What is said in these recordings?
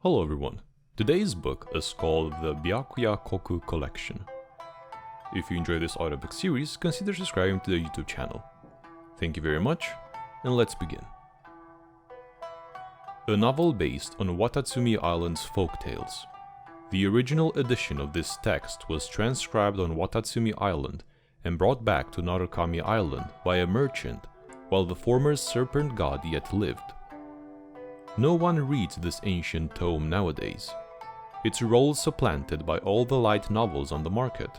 Hello everyone, today's book is called the Byakuyakoku collection. If you enjoy this audiobook series, consider subscribing to the YouTube channel. Thank you very much, and let's begin. A novel based on Watatsumi Island's folktales. The original edition of this text was transcribed on Watatsumi Island and brought back to Narukami Island by a merchant while the former serpent god yet lived. No one reads this ancient tome nowadays. Its role is supplanted by all the light novels on the market.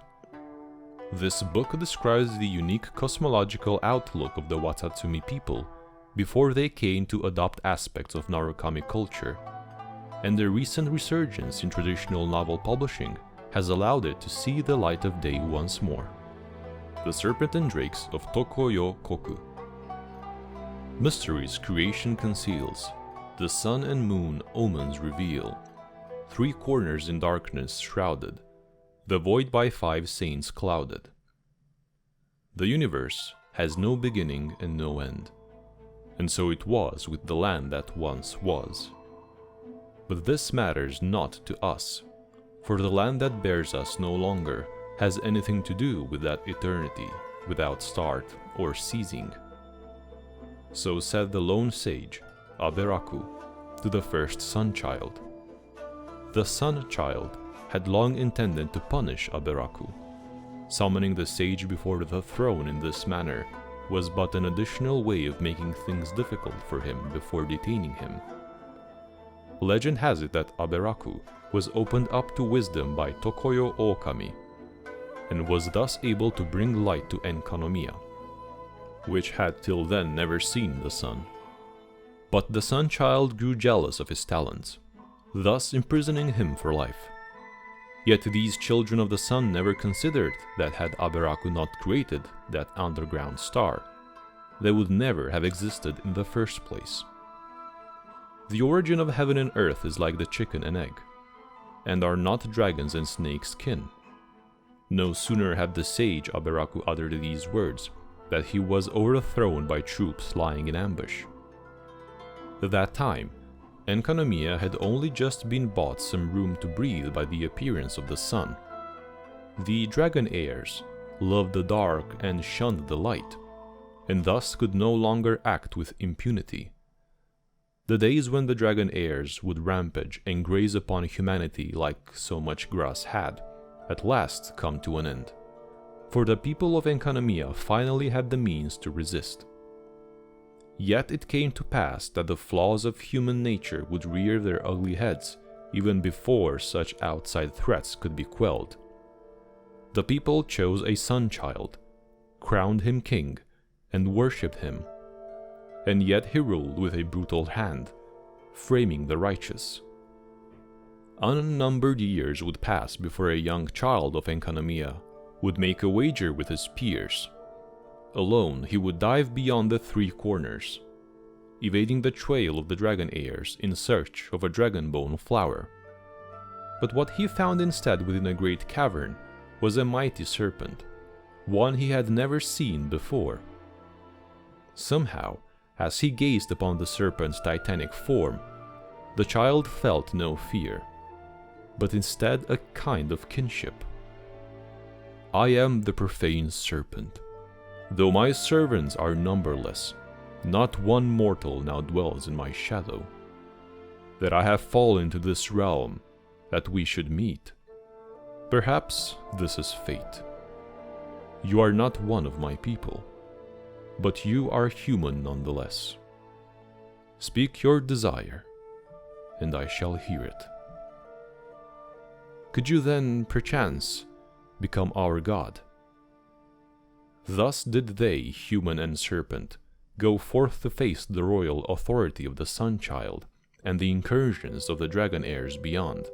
This book describes the unique cosmological outlook of the Watatsumi people before they came to adopt aspects of Narukami culture, and the recent resurgence in traditional novel publishing has allowed it to see the light of day once more. The Serpent and Drakes of Byakuyakoku. Mysteries creation conceals. The sun and moon omens reveal. Three corners in darkness shrouded. The void by five saints clouded. The universe has no beginning and no end. And so it was with the land that once was. But this matters not to us, for the land that bears us no longer has anything to do with that eternity without start or ceasing. So said the lone sage, Aberaku, to the first sun-child. The sun-child had long intended to punish Aberaku. Summoning the sage before the throne in this manner was but an additional way of making things difficult for him before detaining him. Legend has it that Aberaku was opened up to wisdom by Tokoyo Okami, and was thus able to bring light to Enkanomiya, which had till then never seen the sun. But the sun-child grew jealous of his talents, thus imprisoning him for life. Yet these children of the sun never considered that had Aberaku not created that underground star, they would never have existed in the first place. The origin of heaven and earth is like the chicken and egg, and are not dragons and snakes kin. No sooner had the sage Aberaku uttered these words, that he was overthrown by troops lying in ambush. At that time, Enkanomiya had only just been bought some room to breathe by the appearance of the sun. The dragon heirs loved the dark and shunned the light, and thus could no longer act with impunity. The days when the dragon heirs would rampage and graze upon humanity like so much grass had, at last come to an end, for the people of Enkanomiya finally had the means to resist. Yet it came to pass that the flaws of human nature would rear their ugly heads even before such outside threats could be quelled. The people chose a sun-child, crowned him king, and worshipped him, and yet he ruled with a brutal hand, framing the righteous. Unnumbered years would pass before a young child of Enkanomiya would make a wager with his peers. Alone, he would dive beyond the three corners, evading the trail of the dragon heirs in search of a dragon bone flower. But what he found instead within a great cavern was a mighty serpent, one he had never seen before. Somehow, as he gazed upon the serpent's titanic form, the child felt no fear, but instead a kind of kinship. I am the profane serpent. Though my servants are numberless, not one mortal now dwells in my shadow. That I have fallen to this realm, that we should meet. Perhaps this is fate. You are not one of my people, but you are human nonetheless. Speak your desire, and I shall hear it. Could you then, perchance, become our god? Thus did they, human and serpent, go forth to face the royal authority of the sun-child and the incursions of the dragon heirs beyond.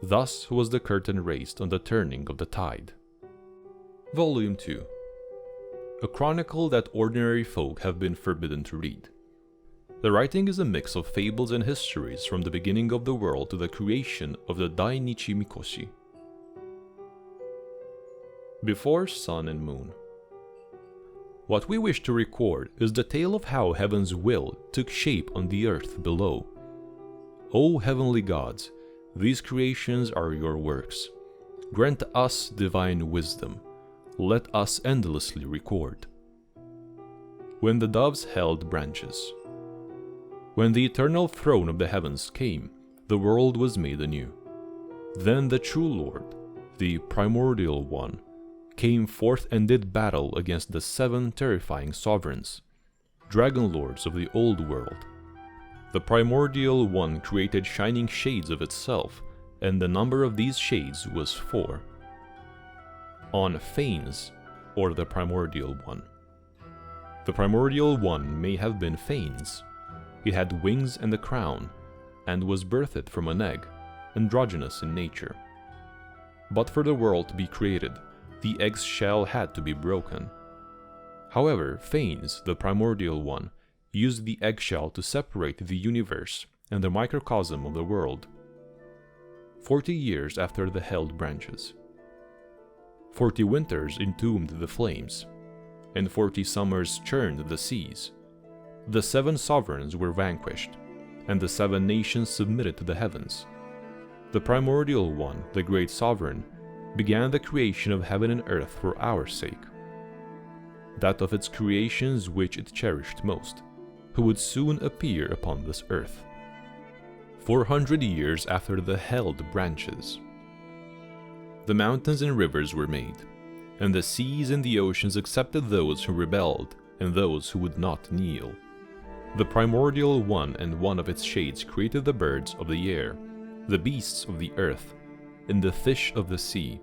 Thus was the curtain raised on the turning of the tide. Volume 2. A chronicle that ordinary folk have been forbidden to read. The writing is a mix of fables and histories from the beginning of the world to the creation of the Dainichi Mikoshi. Before Sun and Moon. What we wish to record is the tale of how heaven's will took shape on the earth below. O heavenly gods, these creations are your works. Grant us divine wisdom. Let us endlessly record. When the doves held branches. When the eternal throne of the heavens came, the world was made anew. Then the true Lord, the primordial one, came forth and did battle against the 7 terrifying sovereigns, dragon lords of the old world. The primordial one created shining shades of itself, and the number of these shades was 4. On Phanes, or the primordial one. The primordial one may have been Phanes. It had wings and a crown, and was birthed from an egg, androgynous in nature. But for the world to be created, the egg's shell had to be broken. However, Phanes, the primordial one, used the eggshell to separate the universe and the microcosm of the world. 40 years after the held branches. 40 winters entombed the flames, and 40 summers churned the seas. The 7 sovereigns were vanquished, and the 7 nations submitted to the heavens. The primordial one, the great sovereign, began the creation of heaven and earth for our sake, that of its creations which it cherished most, who would soon appear upon this earth. 400 years after the held branches. The mountains and rivers were made, and the seas and the oceans accepted those who rebelled and those who would not kneel. The primordial one and one of its shades created the birds of the air, the beasts of the earth, and the fish of the sea.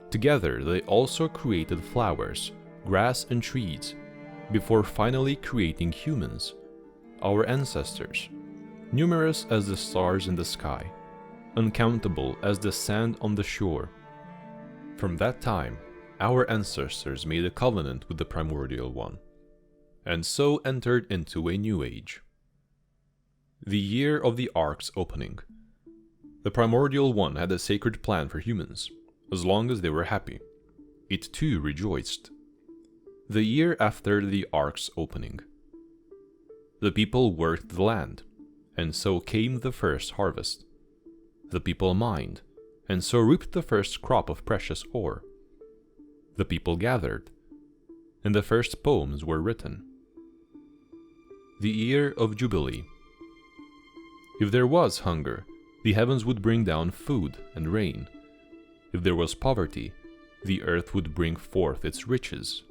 Together they also created flowers, grass and trees, before finally creating humans, our ancestors, numerous as the stars in the sky, uncountable as the sand on the shore. From that time, our ancestors made a covenant with the primordial one, and so entered into a new age. The year of the Ark's opening. The primordial one had a sacred plan for humans, as long as they were happy. It too rejoiced. The year after the Ark's opening. The people worked the land, and so came the first harvest. The people mined, and so reaped the first crop of precious ore. The people gathered, and the first poems were written. The year of Jubilee. If there was hunger, the heavens would bring down food and rain. If there was poverty, the earth would bring forth its riches.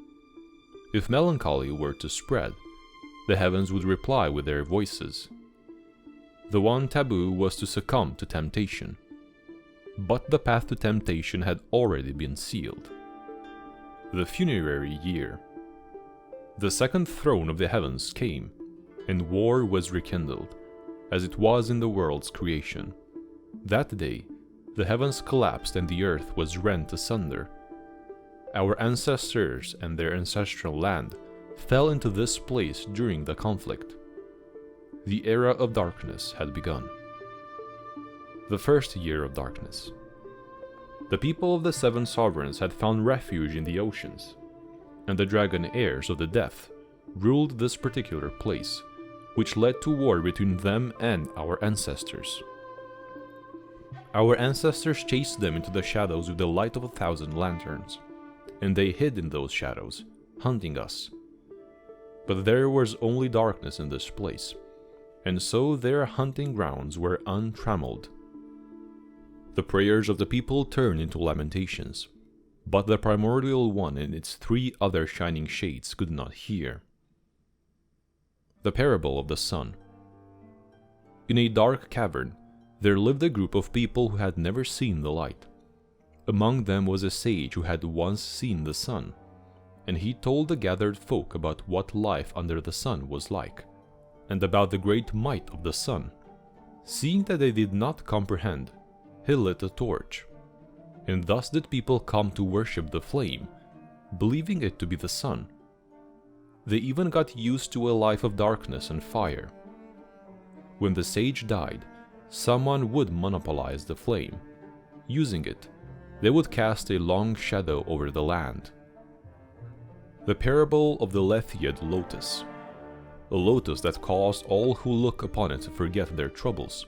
If melancholy were to spread, the heavens would reply with their voices. The one taboo was to succumb to temptation. But the path to temptation had already been sealed. The funerary year. The second throne of the heavens came, and war was rekindled, as it was in the world's creation. That day, the heavens collapsed and the earth was rent asunder. Our ancestors and their ancestral land fell into this place during the conflict. The era of darkness had begun. The first year of darkness. The people of the 7 sovereigns had found refuge in the oceans, and the dragon heirs of the death ruled this particular place, which led to war between them and our ancestors. Our ancestors chased them into the shadows with the light of 1,000 lanterns, and they hid in those shadows, hunting us. But there was only darkness in this place, and so their hunting grounds were untrammeled. The prayers of the people turned into lamentations, but the primordial one and its 3 other shining shades could not hear. The parable of the sun. In a dark cavern, there lived a group of people who had never seen the light. Among them was a sage who had once seen the sun, and he told the gathered folk about what life under the sun was like, and about the great might of the sun. Seeing that they did not comprehend, he lit a torch, and thus did people come to worship the flame, believing it to be the sun. They even got used to a life of darkness and fire. When the sage died, someone would monopolize the flame. Using it, they would cast a long shadow over the land. The parable of the Lethiad lotus, a lotus that caused all who look upon it to forget their troubles,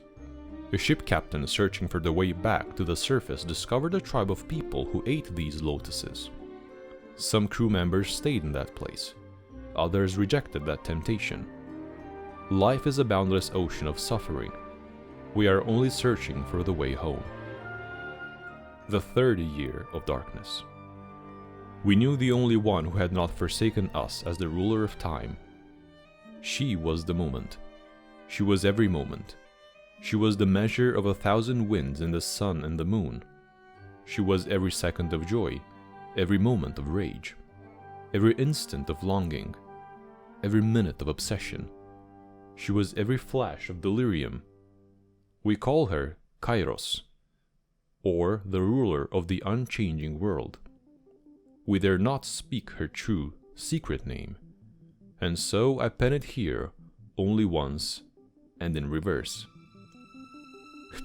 A ship captain searching for the way back to the surface discovered a tribe of people who ate these lotuses. Some crew members stayed in that place. Others rejected that temptation. Life is a boundless ocean of suffering. We are only searching for the way home. The third year of darkness. We knew the only one who had not forsaken us as the ruler of time. She was the moment. She was every moment. She was the measure of 1,000 winds in the sun and the moon. She was every second of joy, every moment of rage, every instant of longing, every minute of obsession. She was every flash of delirium. We call her Kairos, or the ruler of the unchanging world. We dare not speak her true, secret name, and so I pen it here only once and in reverse.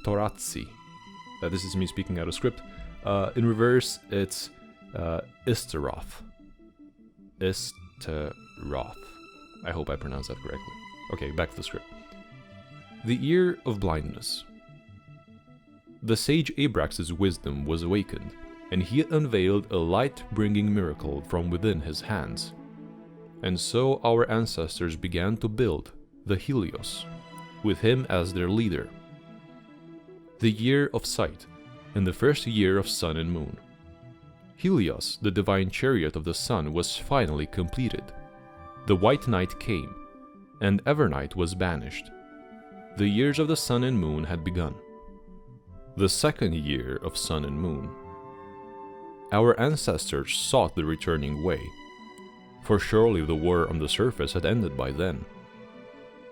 Toratsi. This is me speaking out of script. In reverse, it's Istaroth. Istaroth. I hope I pronounced that correctly. Okay, back to the script. The Year of Blindness. The sage Abrax's wisdom was awakened, and he unveiled a light-bringing miracle from within his hands. And so our ancestors began to build the Helios, with him as their leader. The Year of Sight, and the first year of sun and moon. Helios, the divine chariot of the sun, was finally completed. The white night came, and Evernight was banished. The years of the sun and moon had begun. The second year of sun and moon. Our ancestors sought the returning way, for surely the war on the surface had ended by then.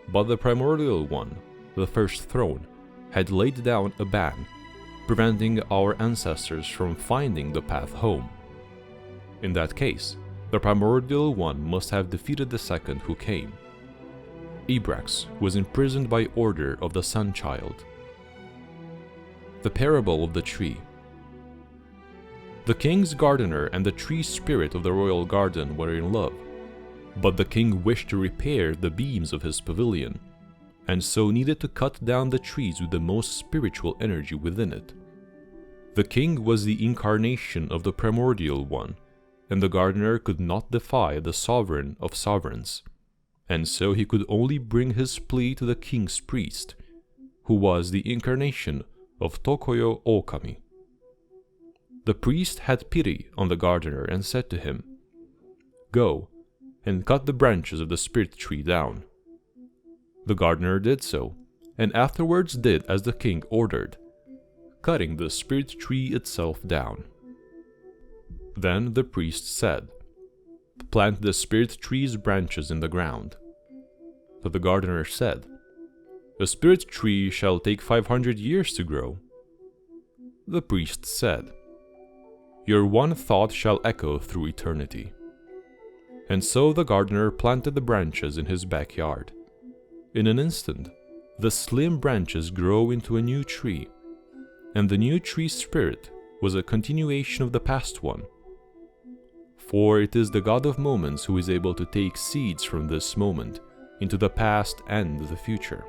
But the primordial one, the first throne, had laid down a ban, preventing our ancestors from finding the path home. In that case, the primordial one must have defeated the second who came. Abrax was imprisoned by order of the Sun Child. The Parable of the Tree. The king's gardener and the tree spirit of the royal garden were in love, but the king wished to repair the beams of his pavilion, and so needed to cut down the trees with the most spiritual energy within it. The king was the incarnation of the primordial one, and the gardener could not defy the sovereign of sovereigns, and so he could only bring his plea to the king's priest, who was the incarnation of Tokoyo Okami. The priest had pity on the gardener and said to him, "Go and cut the branches of the spirit tree down." The gardener did so, and afterwards did as the king ordered, cutting the spirit tree itself down. Then the priest said, "Plant the spirit tree's branches in the ground." But the gardener said, "A spirit tree shall take 500 years to grow." The priest said, "Your one thought shall echo through eternity." And so the gardener planted the branches in his backyard. In an instant, the slim branches grow into a new tree, and the new tree's spirit was a continuation of the past one. For it is the God of moments who is able to take seeds from this moment into the past and the future.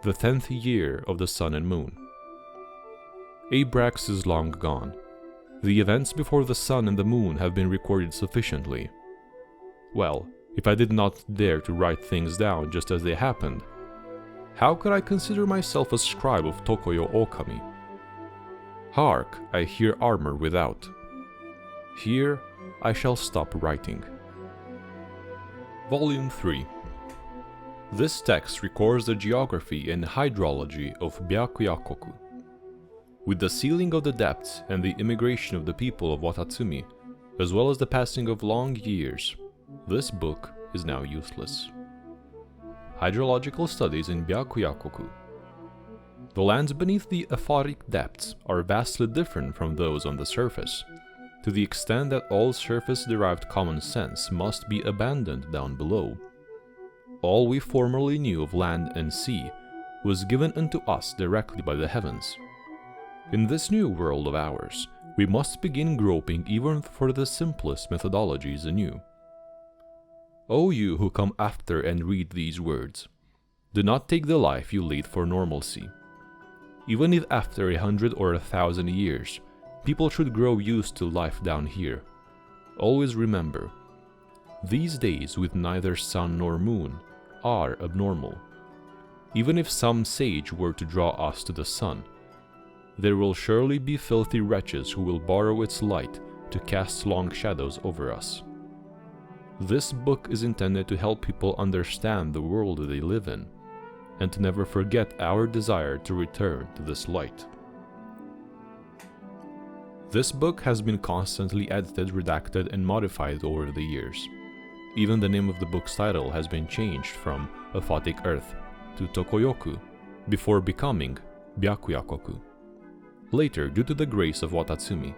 The 10th year of the sun and moon. Abrax is long gone. The events before the sun and the moon have been recorded sufficiently. Well, if I did not dare to write things down just as they happened, how could I consider myself a scribe of Tokoyo Okami? Hark, I hear armor without. Here I shall stop writing. Volume 3. This text records the geography and hydrology of Byakuyakoku. With the sealing of the depths and the immigration of the people of Watatsumi, as well as the passing of long years, this book is now useless. Hydrological studies in Byakuyakoku. The lands beneath the euphoric depths are vastly different from those on the surface, to the extent that all surface-derived common sense must be abandoned down below. All we formerly knew of land and sea was given unto us directly by the heavens. In this new world of ours, we must begin groping even for the simplest methodologies anew. O you who come after and read these words, Do not take the life you lead for normalcy. Even if after 100 or 1,000 years, people should grow used to life down here, always remember, these days with neither sun nor moon are abnormal. Even if some sage were to draw us to the sun, there will surely be filthy wretches who will borrow its light to cast long shadows over us. This book is intended to help people understand the world they live in, and to never forget our desire to return to this light. This book has been constantly edited, redacted, and modified over the years. Even the name of the book's title has been changed from Aphotic Earth to Tokoyoku, before becoming Byakuyakoku. Later, due to the grace of Watatsumi,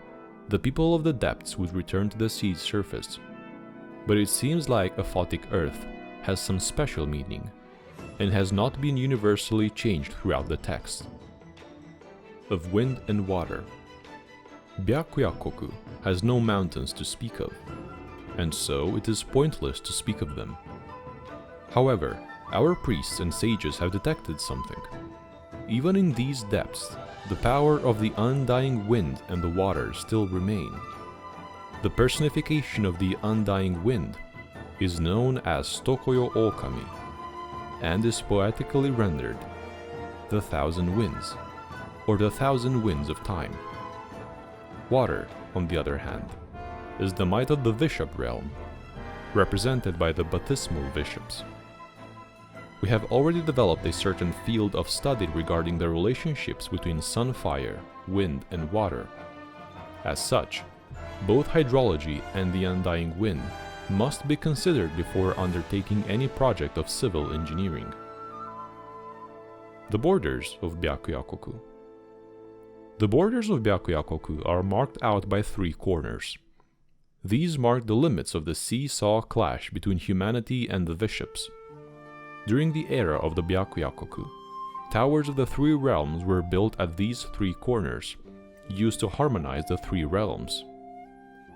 the people of the depths would return to the sea's surface. But it seems like Aphotic Earth has some special meaning, and has not been universally changed throughout the text. Of wind and water. Byakuyakoku has no mountains to speak of, and so it is pointless to speak of them. However, our priests and sages have detected something. Even in these depths, the power of the undying wind and the water still remain. The personification of the undying wind is known as Tokoyo Okami, and is poetically rendered the 1,000 winds, or the 1,000 winds of time. Water, on the other hand, is the might of the Bishop realm, represented by the Bathysmal bishops. We have already developed a certain field of study regarding the relationships between sun, fire, wind, and water. As such, both hydrology and the undying wind must be considered before undertaking any project of civil engineering. The borders of Byakuyakoku. The borders of Byakuyakoku are marked out by 3 corners. These mark the limits of the seesaw clash between humanity and the bishops. During the era of the Byakuyakoku, towers of the 3 realms were built at these 3 corners, used to harmonize the 3 realms.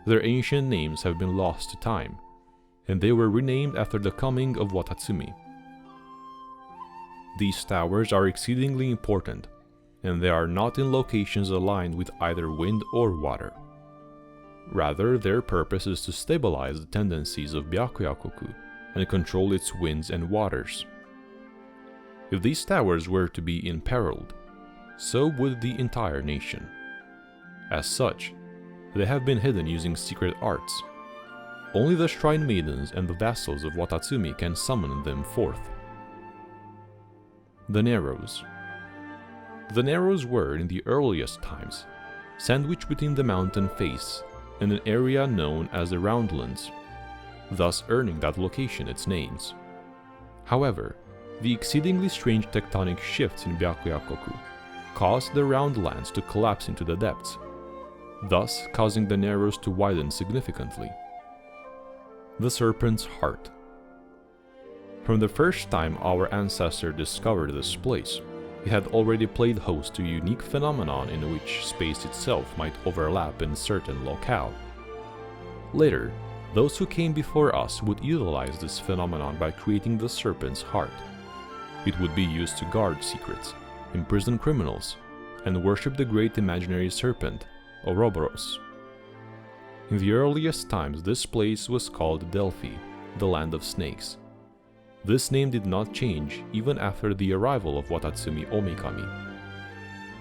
Their ancient names have been lost to time, and they were renamed after the coming of Watatsumi. These towers are exceedingly important, and they are not in locations aligned with either wind or water. Rather, their purpose is to stabilize the tendencies of Byakuyakoku and control its winds and waters. If these towers were to be imperiled, so would the entire nation. As such, they have been hidden using secret arts. Only the shrine maidens and the vassals of Watatsumi can summon them forth. The Narrows. The Narrows were, in the earliest times, sandwiched between the mountain face and an area known as the Roundlands, thus earning that location its names. However, the exceedingly strange tectonic shifts in Byakuyakoku caused the Roundlands to collapse into the depths, thus causing the Narrows to widen significantly. The Serpent's Heart. From the first time our ancestor discovered this place, it had already played host to a unique phenomenon in which space itself might overlap in certain locale. Later, those who came before us would utilize this phenomenon by creating the Serpent's Heart. It would be used to guard secrets, imprison criminals, and worship the great imaginary serpent, Ouroboros. In the earliest times, this place was called Delphi, the Land of Snakes. This name did not change even after the arrival of Watatsumi Omikami.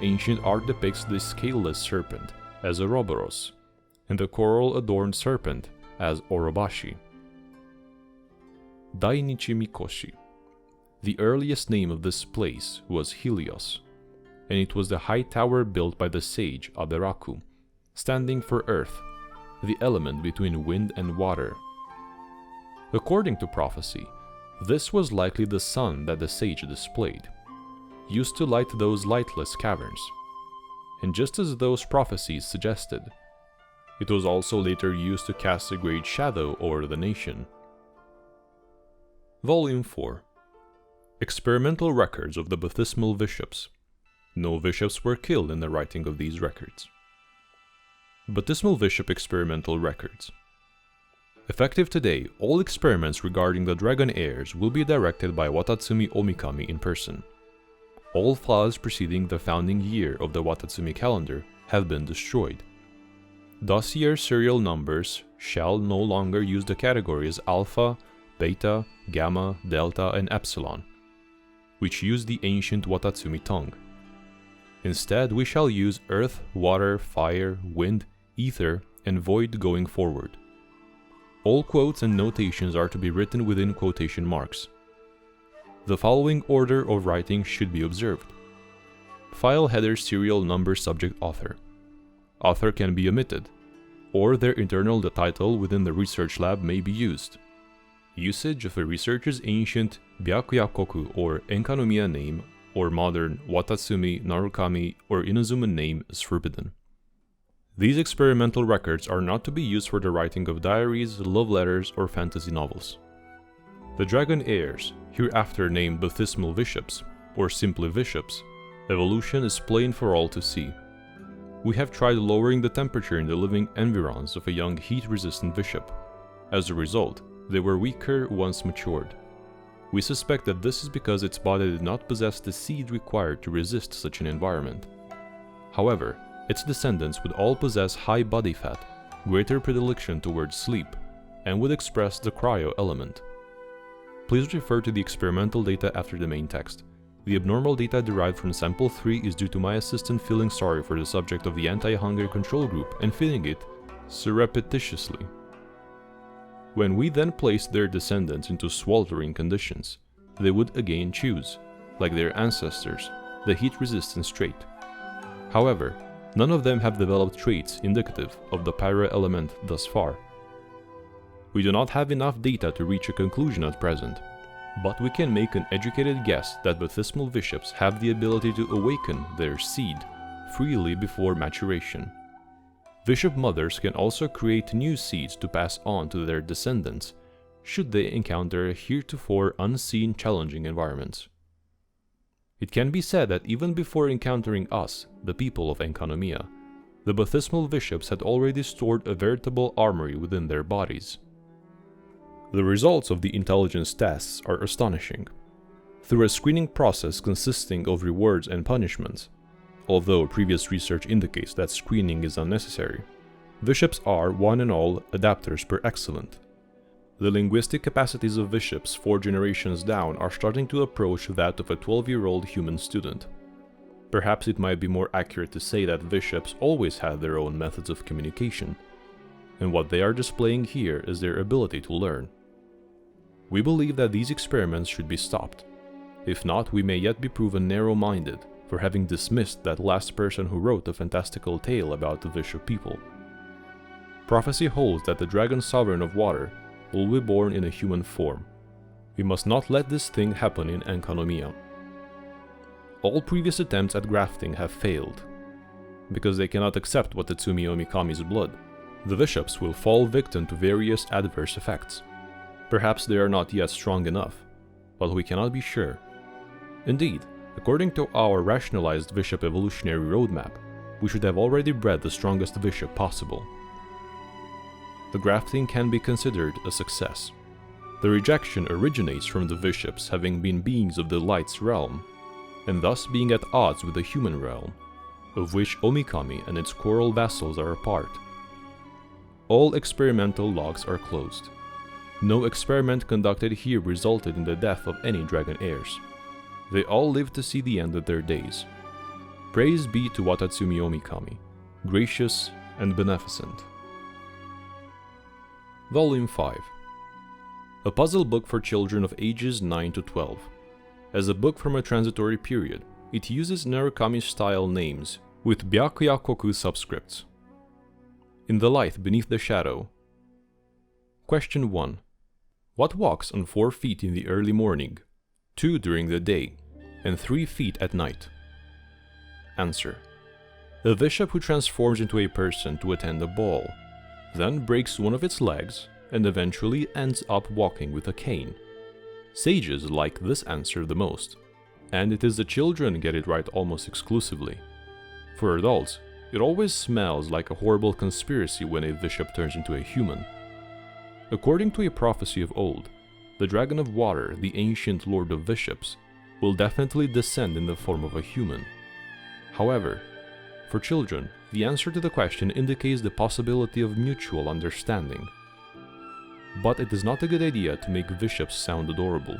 Ancient art depicts the scaleless serpent as Ouroboros, and the coral-adorned serpent as Orobashi. Dainichi Mikoshi. The earliest name of this place was Helios, and it was the high tower built by the sage Aberaku, standing for earth, the element between wind and water. According to prophecy, this was likely the sun that the sage displayed, used to light those lightless caverns. And just as those prophecies suggested, it was also later used to cast a great shadow over the nation. Volume 4. Experimental records of the Bathysmal bishops. No bishops were killed in the writing of these records. Bathysmal bishop experimental records. Effective today, all experiments regarding the dragon heirs will be directed by Watatsumi Omikami in person. All files preceding the founding year of the Watatsumi calendar have been destroyed. Dossier serial numbers shall no longer use the categories alpha, beta, gamma, delta, and epsilon, which use the ancient Watatsumi tongue. Instead, we shall use earth, water, fire, wind, ether, and void going forward. All quotes and notations are to be written within quotation marks. The following order of writing should be observed. File header serial number subject author. Author can be omitted, or their internal title within the research lab may be used. Usage of a researcher's ancient Byakuyakoku or Enkanomiya name or modern Watatsumi, Narukami, or Inazuman name is forbidden. These experimental records are not to be used for the writing of diaries, love letters, or fantasy novels. The dragon heirs, hereafter named Bathysmal bishops, or simply bishops, evolution is plain for all to see. We have tried lowering the temperature in the living environs of a young heat-resistant bishop. As a result, they were weaker once matured. We suspect that this is because its body did not possess the seed required to resist such an environment. However, its descendants would all possess high body fat, greater predilection towards sleep, and would express the cryo element. Please refer to the experimental data after the main text. The abnormal data derived from sample 3 is due to my assistant feeling sorry for the subject of the anti-hunger control group and feeding it surreptitiously. When we then placed their descendants into sweltering conditions, they would again choose, like their ancestors, the heat-resistance trait. However, none of them have developed traits indicative of the pyro element thus far. We do not have enough data to reach a conclusion at present, but we can make an educated guess that Bathysmal bishops have the ability to awaken their seed freely before maturation. Bishop mothers can also create new seeds to pass on to their descendants, should they encounter heretofore unseen challenging environments. It can be said that even before encountering us, the people of Enkanomiya, the Bathysmal bishops had already stored a veritable armory within their bodies. The results of the intelligence tests are astonishing. Through a screening process consisting of rewards and punishments, although previous research indicates that screening is unnecessary, bishops are, one and all, adapters per excellent. The linguistic capacities of bishops 4 generations down are starting to approach that of a 12-year-old human student. Perhaps it might be more accurate to say that bishops always had their own methods of communication, and what they are displaying here is their ability to learn. We believe that these experiments should be stopped. If not, we may yet be proven narrow-minded for having dismissed that last person who wrote a fantastical tale about the bishop people. Prophecy holds that the dragon sovereign of water will be born in a human form. We must not let this thing happen in Enkanomiya. All previous attempts at grafting have failed. Because they cannot accept Watatsumi Omikami's blood, the bishops will fall victim to various adverse effects. Perhaps they are not yet strong enough, but we cannot be sure. Indeed, according to our rationalized bishop evolutionary roadmap, we should have already bred the strongest bishop possible. The grafting can be considered a success. The rejection originates from the bishops having been beings of the light's realm, and thus being at odds with the human realm, of which Omikami and its choral vassals are a part. All experimental logs are closed. No experiment conducted here resulted in the death of any dragon heirs. They all lived to see the end of their days. Praise be to Watatsumi Omikami, gracious and beneficent. Volume 5. A puzzle book for children of ages 9 to 12. As a book from a transitory period, it uses Narukami-style names with Byakuyakoku subscripts. In the light beneath the shadow. Question 1. What walks on 4 feet in the early morning, 2 during the day, and 3 feet at night? Answer. A bishop who transforms into a person to attend a ball, then breaks one of its legs, and eventually ends up walking with a cane. Sages like this answer the most, and it is the children get it right almost exclusively. For adults, it always smells like a horrible conspiracy when a bishop turns into a human. According to a prophecy of old, the Dragon of Water, the ancient Lord of Bishops, will definitely descend in the form of a human. However, for children, the answer to the question indicates the possibility of mutual understanding. But it is not a good idea to make bishops sound adorable.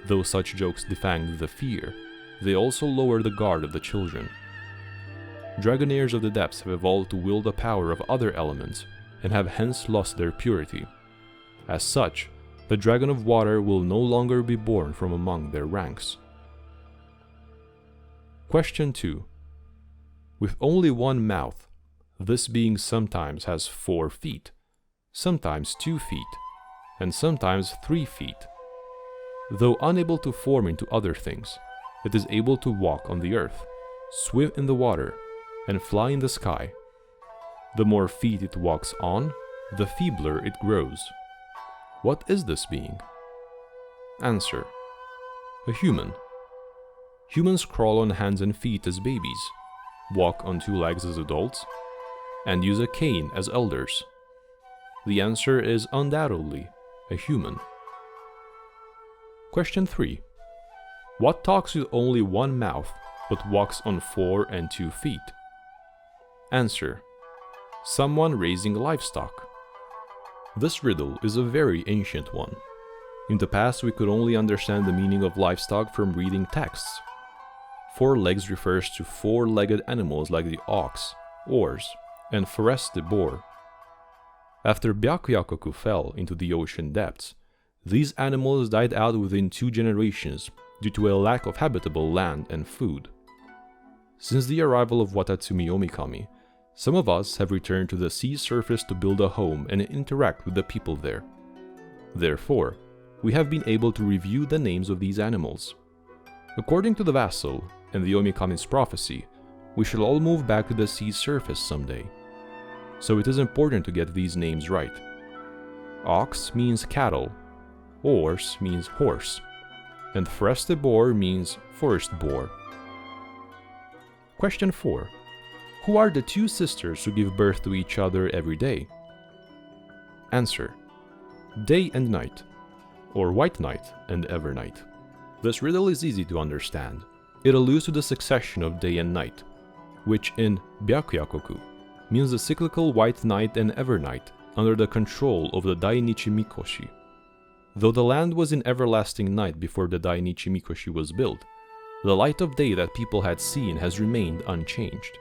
Though such jokes defang the fear, they also lower the guard of the children. Dragonaires of the depths have evolved to wield the power of other elements, and have hence lost their purity. As such, the Dragon of Water will no longer be born from among their ranks. Question 2. With only one mouth, this being sometimes has 4 feet, sometimes 2 feet, and sometimes 3 feet. Though unable to form into other things, it is able to walk on the earth, swim in the water, and fly in the sky. The more feet it walks on, the feebler it grows. What is this being? Answer. A human. Humans crawl on hands and feet as babies, walk on 2 legs as adults, and use a cane as elders. The answer is undoubtedly a human. Question 3. What talks with only one mouth but walks on 4 and 2 feet? Answer. Someone raising livestock. This riddle is a very ancient one. In the past, we could only understand the meaning of livestock from reading texts. 4 legs refers to 4-legged animals like the ox, ors, and forested boar. After Byakuyakoku fell into the ocean depths, these animals died out within 2 generations due to a lack of habitable land and food. Since the arrival of Watatsumi Omikami, some of us have returned to the sea surface to build a home and interact with the people there. Therefore, we have been able to review the names of these animals. According to the vassal and the Omikami's prophecy, we shall all move back to the sea surface someday. So it is important to get these names right. Ox means cattle, ors means horse, and forested boar means forest boar. Question 4. Who are the 2 sisters who give birth to each other every day? Answer. Day and Night, or White Night and Evernight. This riddle is easy to understand. It alludes to the succession of day and night, which in Byakuyakoku means the cyclical White Night and Evernight under the control of the Dainichi Mikoshi. Though the land was in everlasting night before the Dainichi Mikoshi was built, the light of day that people had seen has remained unchanged.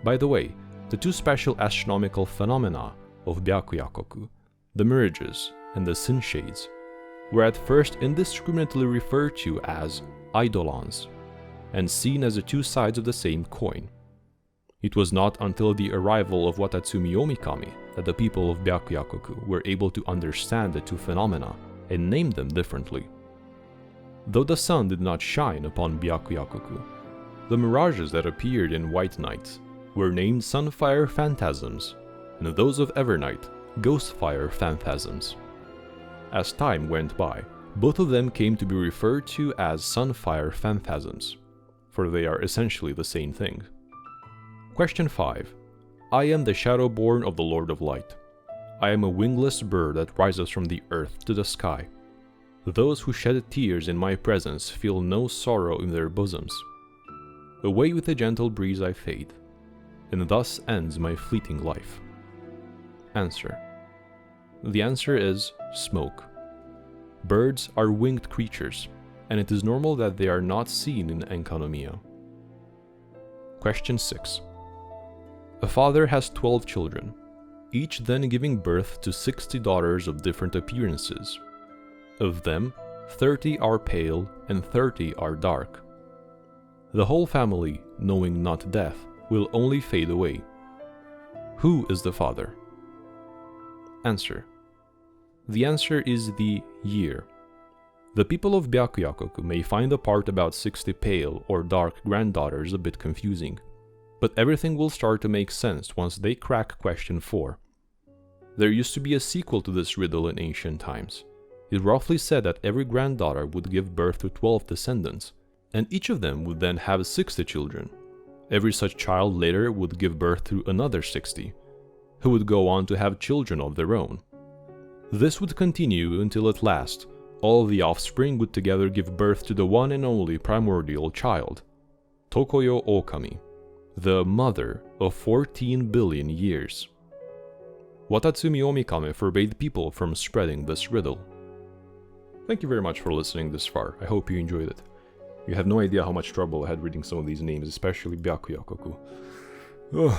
By the way, the 2 special astronomical phenomena of Byakuyakoku, the mirages and the sin shades, were at first indiscriminately referred to as eidolons, and seen as the 2 sides of the same coin. It was not until the arrival of Watatsumi Omikami that the people of Byakuyakoku were able to understand the 2 phenomena and name them differently. Though the sun did not shine upon Byakuyakoku, the mirages that appeared in White Night were named Sunfire Phantasms, and those of Evernight, Ghostfire Phantasms. As time went by, both of them came to be referred to as Sunfire Phantasms, for they are essentially the same thing. Question 5. I am the Shadowborn of the Lord of Light. I am a wingless bird that rises from the earth to the sky. Those who shed tears in my presence feel no sorrow in their bosoms. Away with a gentle breeze I fade, and thus ends my fleeting life. Answer. The answer is smoke. Birds are winged creatures, and it is normal that they are not seen in Enkanomiya. Question 6. A father has 12 children, each then giving birth to 60 daughters of different appearances. Of them, 30 are pale and 30 are dark. The whole family, knowing not death, will only fade away. Who is the father? Answer. The answer is the year. The people of Byakuyakoku may find the part about 60 pale or dark granddaughters a bit confusing, but everything will start to make sense once they crack question 4. There used to be a sequel to this riddle in ancient times. It roughly said that every granddaughter would give birth to 12 descendants, and each of them would then have 60 children. Every such child later would give birth to another 60, who would go on to have children of their own. This would continue until at last, all the offspring would together give birth to the one and only primordial child, Tokoyo Okami, the mother of 14 billion years. Watatsumi Omikame forbade people from spreading this riddle. Thank you very much for listening this far. I hope you enjoyed it. You have no idea how much trouble I had reading some of these names, especially Byakuyakoku.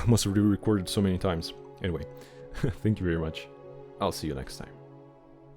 Must have re-recorded so many times. Anyway, thank you very much. I'll see you next time.